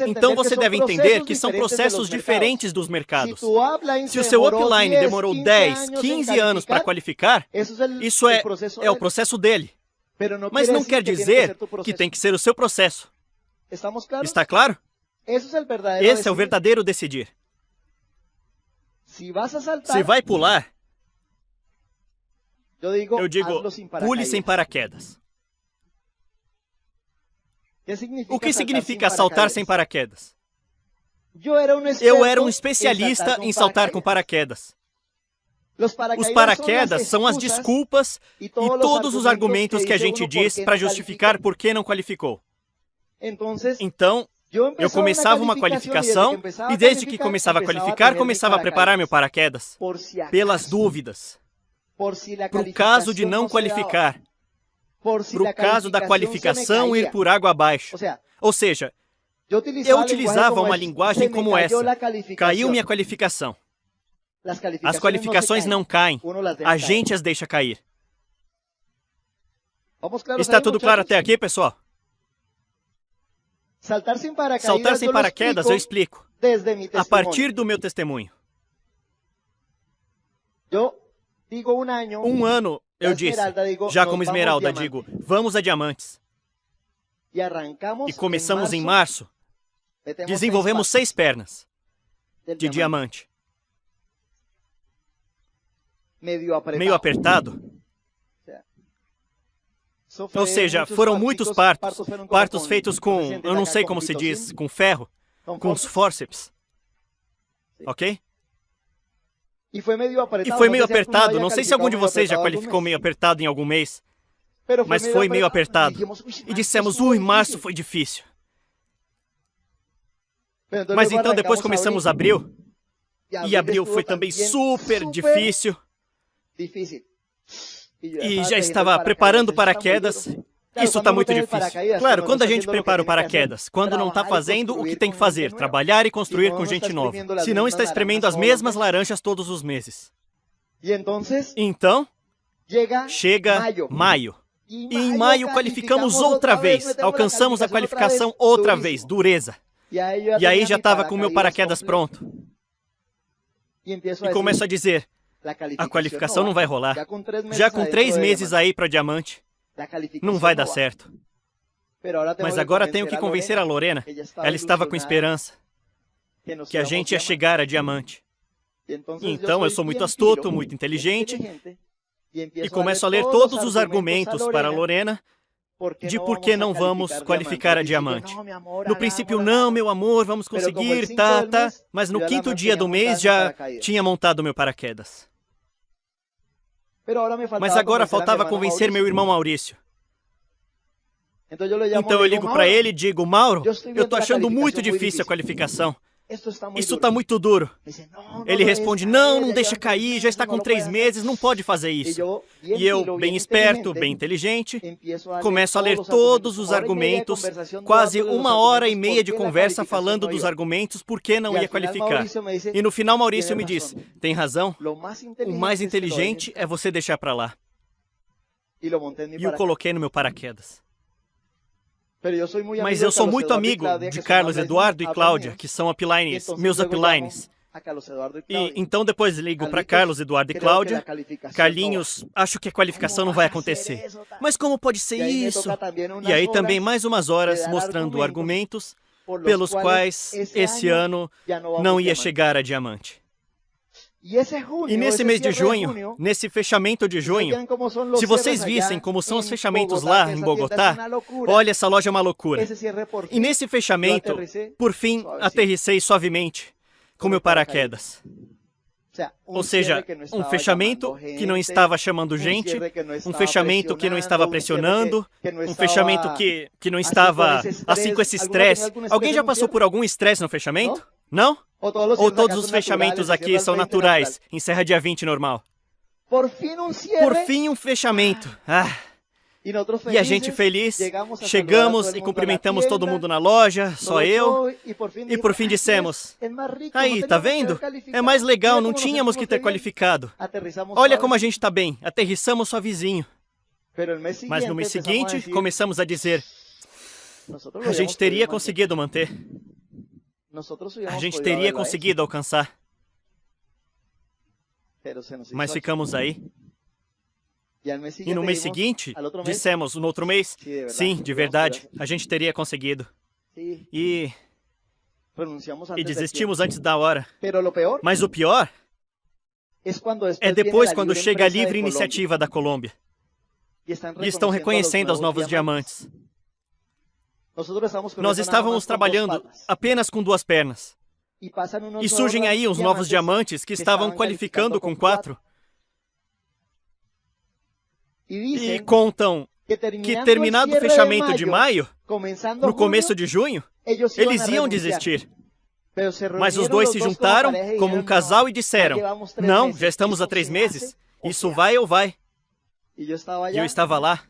Então você deve entender que são processos diferentes dos mercados. Se o seu upline demorou 10, 15 anos para qualificar, isso é o processo dele. Mas não quer dizer que tem que ser o seu processo. Está claro? Esse é o verdadeiro decidir. Se vai pular, eu digo, pule sem paraquedas. O que significa saltar sem paraquedas? Eu era um especialista em saltar com paraquedas. Os paraquedas são as desculpas e todos os argumentos que a gente diz para justificar por que não qualificou. Então, eu começava uma qualificação e desde que começava a qualificar, começava a preparar meu paraquedas. Pelas dúvidas. Para o caso de não qualificar. Para o caso da qualificação ir por água abaixo. Ou seja, eu utilizava uma linguagem como essa. Caiu minha qualificação. As qualificações não caem. A gente as deixa cair. Está tudo claro até aqui, pessoal? Saltar sem paraquedas eu explico. A partir do meu testemunho. 1 ano, eu disse, já como esmeralda, digo, vamos a diamantes. E começamos em março. Desenvolvemos 6 pernas de diamante. Meio apertado. Ou seja, foram muitos partos feitos com, eu não sei como se diz, com ferro, com os forceps. Ok? E foi meio apertado, não sei se algum de vocês já qualificou meio apertado em algum mês. Mas foi meio apertado. E dissemos, março foi difícil. Mas então depois começamos abril. E abril foi também super difícil. E já estava preparando paraquedas. Isso está muito difícil. Claro, quando a gente prepara o paraquedas, quando não está fazendo o que tem que fazer, trabalhar e construir com gente nova. Se não está espremendo as mesmas laranjas todos os meses. Então, chega maio. E em maio qualificamos outra vez. Alcançamos a qualificação outra vez, dureza. E aí já estava com o meu paraquedas pronto. E começo a dizer, a qualificação não vai rolar. Já com 3 meses aí para diamante, não vai dar certo. Mas agora tenho que convencer a Lorena. Ela estava com esperança que a gente ia chegar a diamante. Então eu sou muito astuto, muito inteligente, e começo a ler todos os argumentos para a Lorena de por que não vamos qualificar a diamante. No princípio, não, meu amor, vamos conseguir, tá. Mas no 5º dia do mês já tinha montado meu paraquedas. Mas agora faltava convencer meu irmão Maurício. Então eu ligo para ele e digo, Mauro, eu tô achando muito difícil a qualificação. Isso está muito duro. Ele responde, não deixa cair, já está com 3 meses, não pode fazer isso. E eu, bem esperto, bem inteligente, começo a ler todos os argumentos, quase 1h30 de conversa falando dos argumentos por que não ia qualificar. E no final Maurício me diz, tem razão, o mais inteligente é você deixar para lá. E o coloquei no meu paraquedas. Mas eu sou muito amigo de Carlos Eduardo e Cláudia, que são uplines, meus uplines. E então depois ligo para Carlos Eduardo e Cláudia. Carlinhos, acho que a qualificação não vai acontecer. Mas como pode ser isso? E aí também mais umas horas mostrando argumentos pelos quais esse ano não ia chegar a diamante. E nesse mês de junho, nesse fechamento de junho, se vocês vissem como são os fechamentos lá em Bogotá, olha, essa loja é uma loucura. E nesse fechamento, por fim, aterrissei suavemente com meu paraquedas. Ou seja, um fechamento que não estava chamando gente, um fechamento que não estava pressionando, um fechamento que não estava assim com esse estresse. Alguém já passou por algum estresse no fechamento? Não? Ou todos os fechamentos aqui são naturais, encerra dia 20 normal? Por fim, um fechamento. E a gente feliz, chegamos e cumprimentamos todo mundo na loja, só eu, e por fim dissemos, aí, tá vendo? É mais legal, não tínhamos que ter qualificado. Olha como a gente tá bem, aterrissamos suavezinho. Mas no mês seguinte, começamos a dizer, a gente teria conseguido manter. A gente teria conseguido alcançar. Mas ficamos aí. E no mês seguinte, dissemos, no outro mês, sim, de verdade, a gente teria conseguido. E desistimos antes da hora. Mas o pior é depois quando chega a livre iniciativa da Colômbia. E estão reconhecendo os novos diamantes. Nós estávamos trabalhando apenas com 2 pernas. E surgem aí os novos diamantes que estavam qualificando com 4. E contam que terminado o fechamento de maio, no começo de junho, eles iam desistir. Mas os 2 se juntaram como um casal e disseram, não, já estamos há 3 meses, isso vai ou vai? E eu estava lá,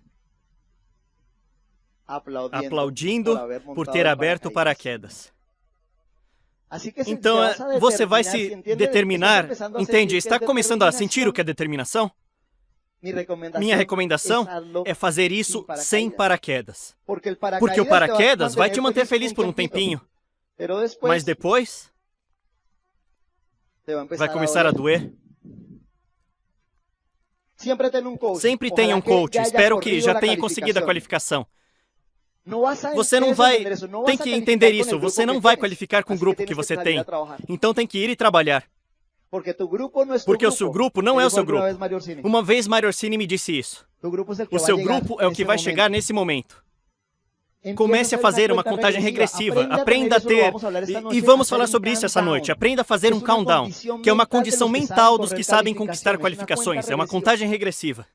aplaudindo por ter aberto o paraquedas. Então, você vai se determinar, entende? Está começando a sentir o que é determinação? Minha recomendação é fazer isso sem paraquedas. Porque o paraquedas vai te manter feliz por um tempinho. Mas depois, vai começar a doer. Sempre tenha um coach. Espero que já tenha conseguido a qualificação. Você não vai... Tem que entender isso. Você não vai qualificar com o grupo que você tem. Então tem que ir e trabalhar. Porque o seu grupo não é o seu grupo. Uma vez Mário Orsini me disse isso. O seu grupo é o que vai chegar nesse momento. Comece a fazer uma contagem regressiva, aprenda a ter... E vamos falar sobre isso essa noite. Aprenda a fazer um countdown, que é uma condição mental dos que sabem conquistar qualificações. É uma contagem regressiva.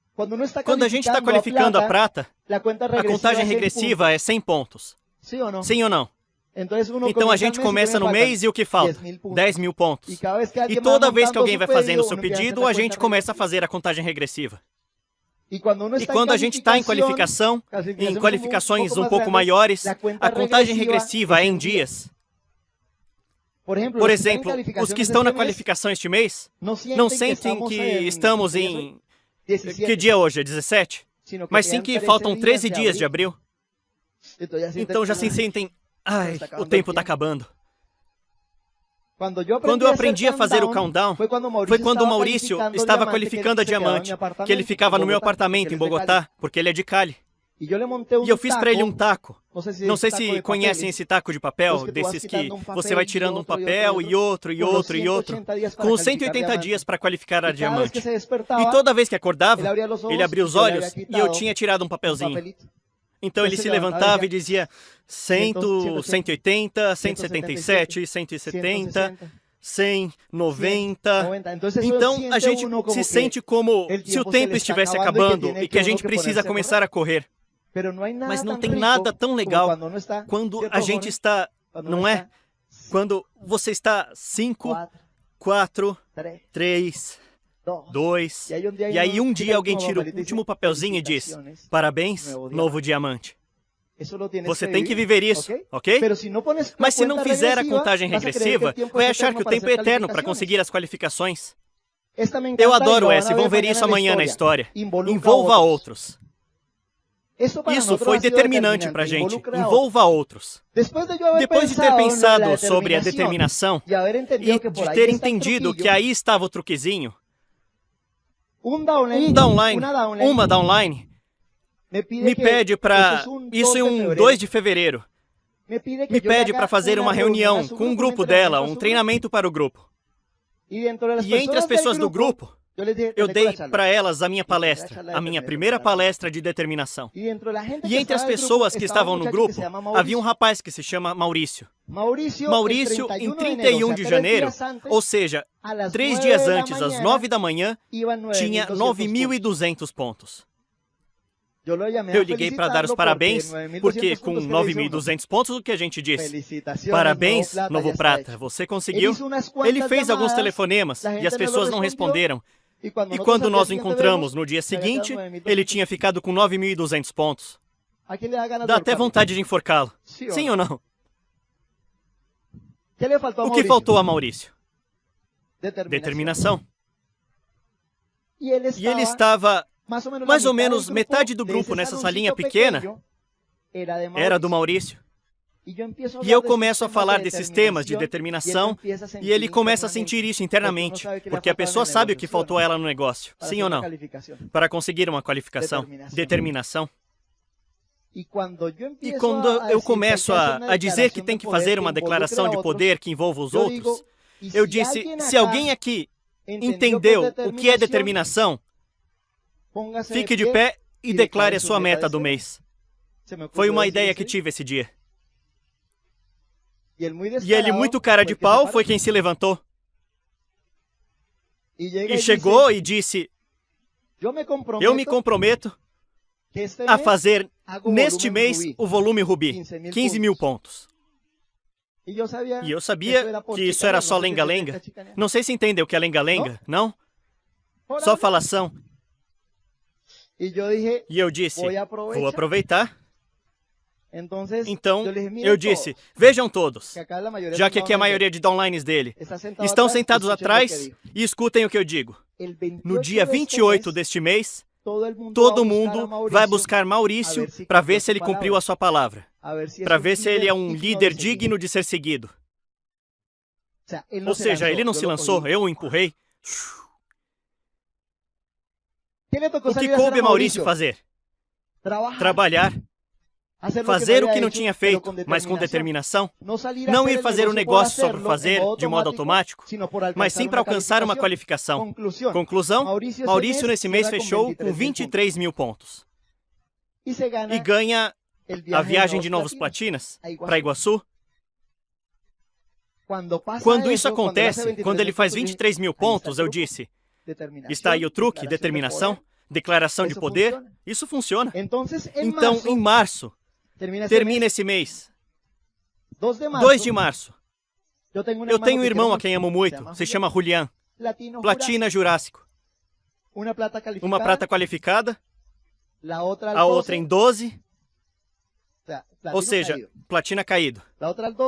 Quando a gente está qualificando a prata, a contagem regressiva é 100 pontos. Sim ou não? Então a gente começa no mês e o que falta? 10 mil pontos. E toda vez que alguém vai fazendo o seu pedido, a gente começa a fazer a contagem regressiva. E quando a gente está em qualificação, em qualificações um pouco maiores, a contagem regressiva é em dias. Por exemplo, os que estão na qualificação este mês não sentem que estamos em... Que dia é hoje? É 17? Mas sim que faltam 13 dias de abril. Então já se sentem... Ai, o tempo está acabando. Quando eu aprendi a fazer o countdown, foi quando o Maurício estava qualificando a diamante, que ele ficava no meu apartamento em Bogotá, porque ele é de Cali. E eu fiz para ele um taco. Não sei se conhecem esse taco de papel, desses que você vai tirando um papel e outro, e outro, e outro, com 180 dias para qualificar a diamante. E toda vez que acordava, ele abria os olhos e eu tinha tirado um papelzinho. Então ele se levantava e dizia 100, 180, 177, 170, 100, 90. Então a gente se sente como se o tempo estivesse acabando e que a gente precisa começar a correr. Mas não tem nada tão legal quando a gente está, não é? Quando você está 5, 4, 3... 2, e aí um dia alguém tira o último papelzinho e diz: parabéns, novo diamante. Você tem que viver isso, ok? Mas se não fizer a contagem regressiva, vai achar que o tempo é eterno para conseguir as qualificações. Eu adoro essa e vão ver isso amanhã na história. Envolva outros. Isso foi determinante para a gente. Envolva outros. Depois de ter pensado sobre a determinação e de ter entendido que aí estava o truquezinho, uma downline me pede para... Isso em um 2 de fevereiro. Me pede para fazer uma reunião com um grupo dela, um treinamento para o grupo. E entre as pessoas do grupo, eu dei para elas a minha palestra, a minha primeira palestra de determinação. E entre as pessoas que estavam no grupo, havia um rapaz que se chama Maurício. Maurício, em 31 de janeiro, ou seja, 3 dias antes, às 9 da manhã, tinha 9.200 pontos. Eu liguei para dar os parabéns, porque com 9.200 pontos, o que a gente disse? Parabéns, novo prata, você conseguiu? Ele fez alguns telefonemas e as pessoas não responderam. E quando nós o encontramos no dia seguinte, ele tinha ficado com 9.200 pontos. Dá até vontade de enforcá-lo. Sim ou não? O que faltou a Maurício? Determinação. E ele estava, mais ou menos, metade do grupo nessa salinha pequena era do Maurício. E eu começo a falar desses temas de determinação e ele começa a sentir isso internamente, porque a pessoa sabe o que faltou a ela no negócio, sim ou não? Para conseguir uma qualificação, determinação. E quando eu começo a dizer que tem que fazer uma declaração de poder que envolva os outros, eu disse, se alguém aqui entendeu o que é determinação, fique de pé e declare a sua meta do mês. Foi uma ideia que tive esse dia. E ele, muito cara de pau, foi quem se levantou. E chegou e disse, eu me comprometo a fazer, neste mês, o volume Rubi, 15 mil pontos. E eu sabia que isso era só lenga-lenga. Não sei se entendeu o que é lenga-lenga, não? Só falação. E eu disse, vou aproveitar. Então, eu disse, vejam todos, já que aqui a maioria de downlines dele estão sentados atrás e escutem o que eu digo. No dia 28 deste mês, todo mundo vai buscar Maurício para ver se ele cumpriu a sua palavra, para ver se ele é um líder digno de ser seguido. Ou seja, ele não se lançou, eu o empurrei. O que coube a Maurício fazer? Trabalhar. Fazer o que não tinha feito, mas com determinação. Não ir fazer um negócio só por fazer, de modo automático, mas sim para alcançar uma qualificação. Conclusão, Maurício nesse mês fechou com 23 mil pontos. E ganha a viagem de Novos Platinas para Iguaçu. Quando isso acontece, quando ele faz 23 mil pontos, eu disse, está aí o truque, determinação, declaração de poder, isso funciona. Então, em março, termina esse mês, 2 de março, eu tenho um irmão a quem amo muito, se chama Julián, Platina Jurássico. Uma prata qualificada, a outra em 12, ou seja, platina caído.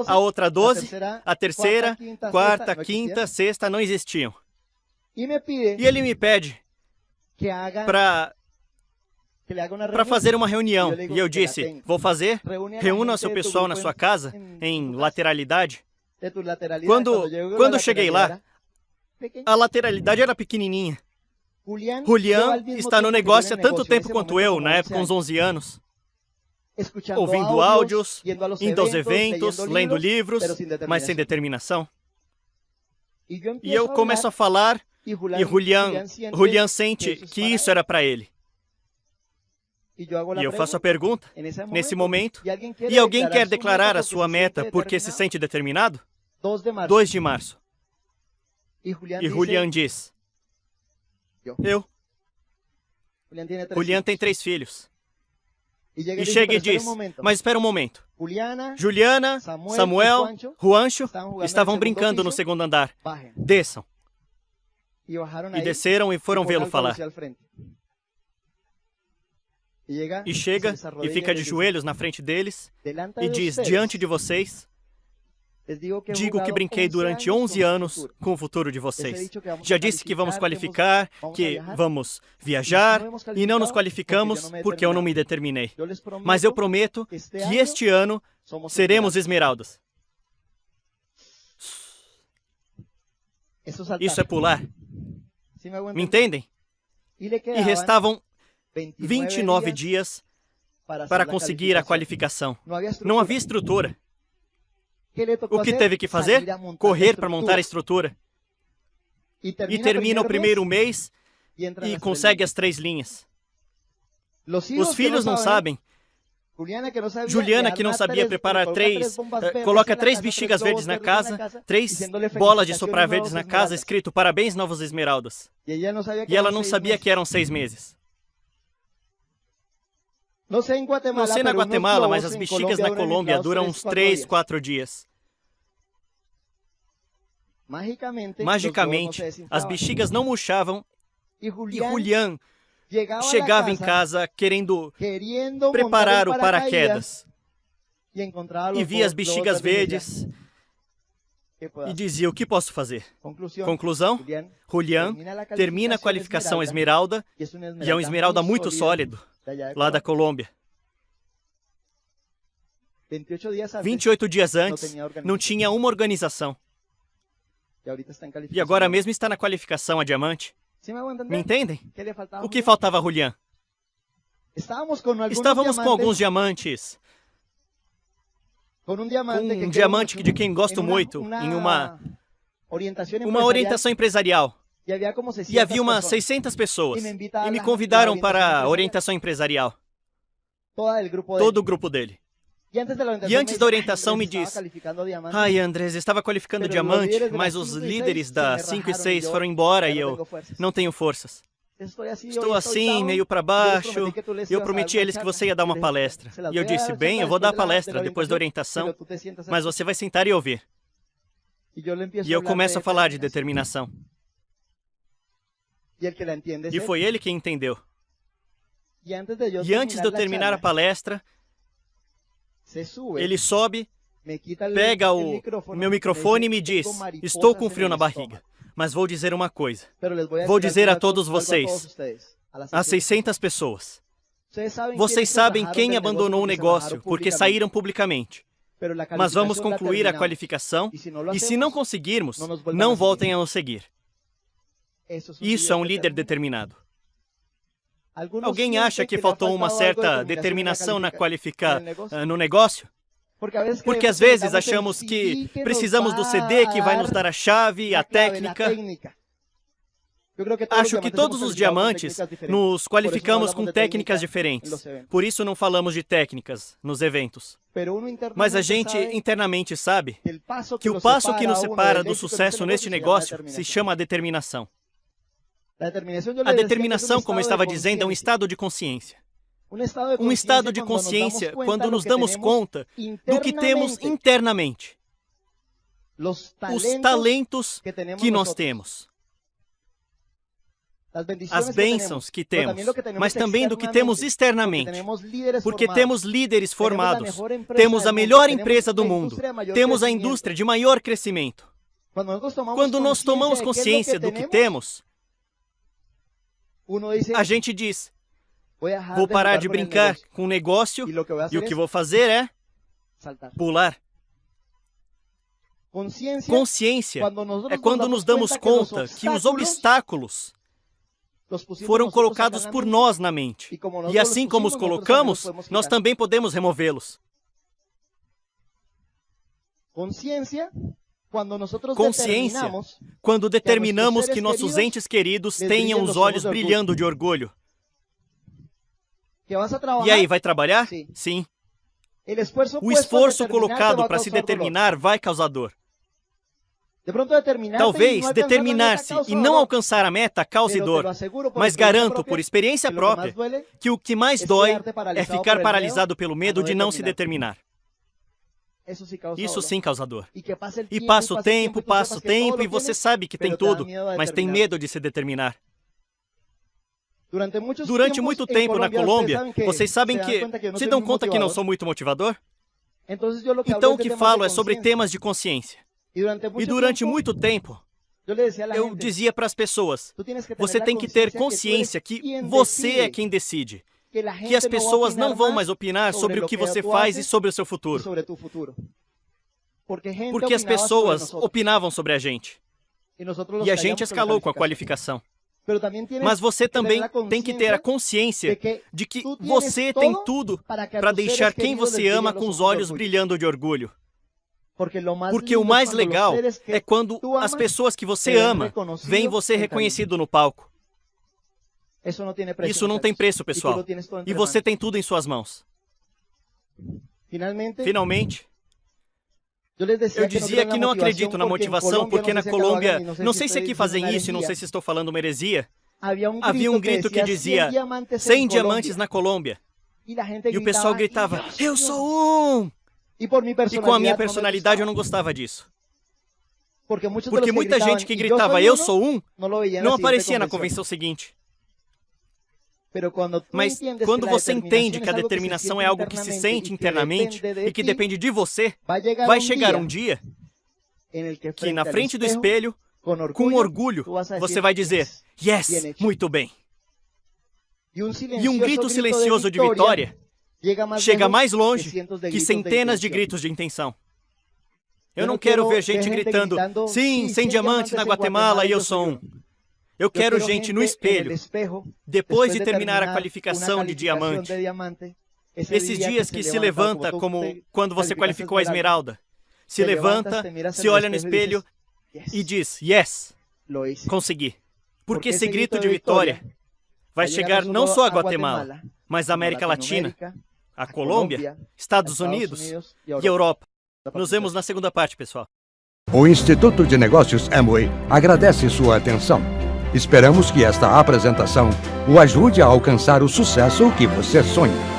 A outra 12, a terceira, quarta, quinta, sexta não existiam. E ele me pede para fazer uma reunião. E eu disse, vou fazer, reúna o seu pessoal na sua casa, em lateralidade. Quando cheguei lá, a lateralidade era pequenininha. Julián está no negócio há tanto tempo quanto eu, na época uns 11 anos. Ouvindo áudios, indo aos eventos, lendo livros, mas sem determinação. E eu começo a falar e Julián sente que isso era para ele. E eu faço a pergunta, nesse momento, e alguém quer declarar a sua meta porque se sente determinado? 2 de março. E Julián diz, eu. Julián tem 3 filhos. E chega e diz, mas espera um momento. Juliana, Samuel, Juancho estavam brincando no segundo andar. Desçam. E desceram e foram vê-lo falar. E chega e fica de joelhos na frente deles e diz, diante de vocês, digo que brinquei durante 11 anos com o futuro de vocês. Já disse que vamos qualificar, que vamos viajar, e não nos qualificamos porque eu não me determinei. Mas eu prometo que este ano seremos esmeraldas. Isso é pular. Me entendem? E restavam 29 dias para conseguir a qualificação. Não havia estrutura. O que teve que fazer? Correr para montar a estrutura. E termina o primeiro mês e consegue as 3 linhas. Os filhos não sabem. Juliana, que não sabia preparar coloca 3 bexigas verdes na casa, 3 bolas de soprar verdes na casa, escrito parabéns, novos esmeraldas. E ela não sabia que eram 6 meses. Não sei na Guatemala, mas as bexigas na Colômbia duram uns 3, 4 dias. Magicamente, as bexigas não murchavam e Julián chegava em casa querendo preparar o paraquedas. E via as bexigas verdes e dizia, o que posso fazer? Conclusão, Julián termina a qualificação esmeralda, e é um esmeralda muito sólido, lá da Colômbia. 28 dias antes, não tinha uma organização. E agora mesmo está na qualificação a diamante. Me entendem? O que faltava a Julián? Estávamos com alguns diamantes. Com um diamante de quem gosto muito, em uma orientação empresarial. E havia umas 600 pessoas. E me convidaram para a orientação empresarial. Todo o grupo dele. E antes da orientação me diz, ai Andrés, estava qualificando diamante, mas os líderes da 5 e 6 foram embora e eu não tenho forças. Estou assim, meio para baixo, e eu prometi a eles que você ia dar uma palestra. E eu disse, bem, eu vou dar a palestra depois da orientação, mas você vai sentar e ouvir. E eu começo a falar de determinação. E foi ele quem entendeu. E antes de eu terminar a palestra, ele sobe, pega o meu microfone e me diz, estou com frio na barriga, mas vou dizer uma coisa. Vou dizer a todos vocês, as 600 pessoas. Vocês sabem quem abandonou o negócio porque saíram publicamente. Mas vamos concluir a qualificação e se não conseguirmos, não voltem a nos seguir. Isso é um líder determinado. Alguém acha que faltou uma certa determinação no negócio? Porque às vezes achamos que precisamos do CD que vai nos dar a chave, a técnica. Acho que todos os diamantes nos qualificamos com técnicas diferentes. Por isso não falamos de técnicas nos eventos. Mas a gente internamente sabe que o passo que nos separa do sucesso neste negócio se chama determinação. A determinação, como eu estava dizendo, é um estado de consciência. Um estado de consciência quando nos damos conta do que temos internamente. Os talentos que nós temos. As bênçãos que temos, mas também do que temos externamente. Porque temos líderes formados, temos a melhor empresa do mundo, temos a indústria de maior crescimento. Quando nós tomamos consciência do que temos, a gente diz, vou parar de brincar com o negócio e o que vou fazer é pular. Consciência é quando nos damos conta que os obstáculos foram colocados por nós na mente. E assim como os colocamos, nós também podemos removê-los. Consciência, quando determinamos que nossos entes queridos tenham os olhos brilhando de orgulho. E aí, vai trabalhar? Sim. O esforço colocado para se determinar vai causar dor. Talvez determinar-se e não alcançar a meta cause dor, mas garanto por experiência própria que o que mais dói é ficar paralisado pelo medo de não se determinar. Isso sim causa dor. E passa o tempo e você sabe que tem tudo, mas tem medo de se determinar. Durante muito tempo na Colômbia, vocês sabem que se dão conta que não sou muito motivador? Então o que falo é sobre temas de consciência. E durante muito tempo, eu dizia para as pessoas, você tem que ter consciência que você é quem decide. Que as pessoas não vão mais opinar sobre o que você faz e sobre o seu futuro. Porque as pessoas opinavam sobre a gente. E a gente escalou com a qualificação. Mas você também tem que ter a consciência de que você tem tudo para deixar quem você ama com os olhos brilhando de orgulho. Porque o mais legal é quando as pessoas que você ama veem você reconhecido no palco. Isso não tem preço, pessoal. E você tem tudo em suas mãos. Finalmente, eu dizia que não acredito na motivação porque na Colômbia, não sei se aqui fazem isso e não sei se estou falando uma heresia, havia um grito que dizia 100 diamantes na Colômbia. E o pessoal gritava, eu sou um! E com a minha personalidade eu não gostava disso. Porque muita gente que gritava, eu sou um, não aparecia na convenção seguinte. Mas quando você entende que a determinação é algo que se sente internamente e que depende de você, vai chegar um dia que na frente do espelho, com orgulho, você vai dizer, yes, muito bem. E um grito silencioso de vitória chega mais longe que centenas de gritos de intenção. Eu não quero ver gente gritando, sim, 100 diamantes na Guatemala e eu sou um. Eu quero gente no espelho, depois de terminar a qualificação de diamante. Esses dias que se levanta como quando você qualificou a esmeralda. Se levanta, se olha no espelho e diz, yes, consegui. Porque esse grito de vitória vai chegar não só a Guatemala, mas a América Latina, a Colômbia, Estados Unidos e a Europa. Nos vemos na segunda parte, pessoal. O Instituto de Negócios Amway agradece sua atenção. Esperamos que esta apresentação o ajude a alcançar o sucesso que você sonha.